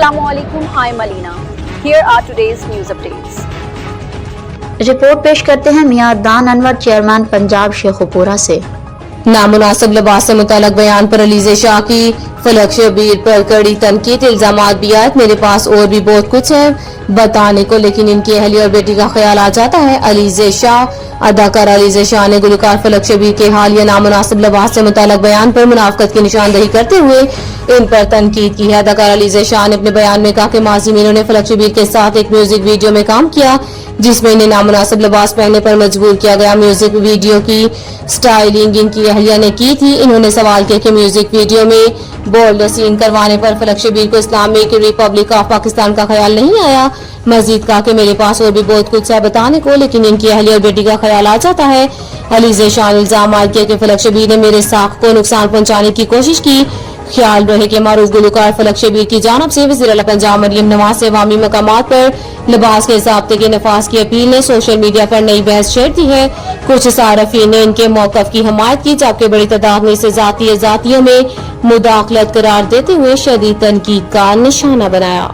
Assalamualaikum, I'm Alina. Here are today's news updates. Report पेश करते हैं मियां अदनान अनवर, चेयरमैन पंजाब शेखुपुरा से। नामुनासिब लिबास से मुताल्लिक बयान पर अलीज़े शाह की फलक शबीर पर कड़ी तनकीद, इल्जामात भी आए। मेरे पास और भी बहुत कुछ है बताने को, लेकिन इनकी अहली और बेटी का ख्याल आ जाता है। अलीज़े शाह। अदाकारा अलीज़े शाह ने गुलकार फलक शबीर के हालिया नामुनासिब लिबास से मुताल्लिक बयान पर मुनाफकत की निशानदही करते हुए इन पर तनकीद की है। अदाकारा अलीज़े शाह ने अपने बयान में कहा कि माजी में इन्होंने फलक शबीर के साथ एक म्यूजिक वीडियो में काम किया जिसमें इन्हें नामुनासिब लिबास पहनने पर मजबूर किया गया। म्यूजिक वीडियो की स्टाइलिंग इनकी अहलिया ने की थी। इन्होंने सवाल किया कि म्यूजिक वीडियो में बोल्ड सीन करवाने पर फलक शबीर को इस्लामिक रिपब्लिक ऑफ पाकिस्तान का ख्याल नहीं आया। मजीद कहा कि मेरे पास और भी बहुत कुछ है बताने को, लेकिन इनकी अहलिया और बेटी का ख्याल आ जाता है। अलीज़े शाह ने इल्जाम आयद किया कि फलक शबीर ने मेरे साख को नुकसान पहुंचाने की कोशिश की। ख्याल रहे कि मारूफ गुलकार फलक शबीर की जानब से वज़ीर आला पंजाब मरियम नवाज से अवामी मकामात पर लिबास के ज़ाब्ते के नफाज की अपील ने सोशल मीडिया पर नई बहस छेड़ दी है। कुछ सारफीन ने इनके मौक़िफ़ की हमायत की, जबकि बड़ी तादाद में इसे ज़ातियों में मुदाखलत करार देते हुए शदीद तनकीद का निशाना बनाया।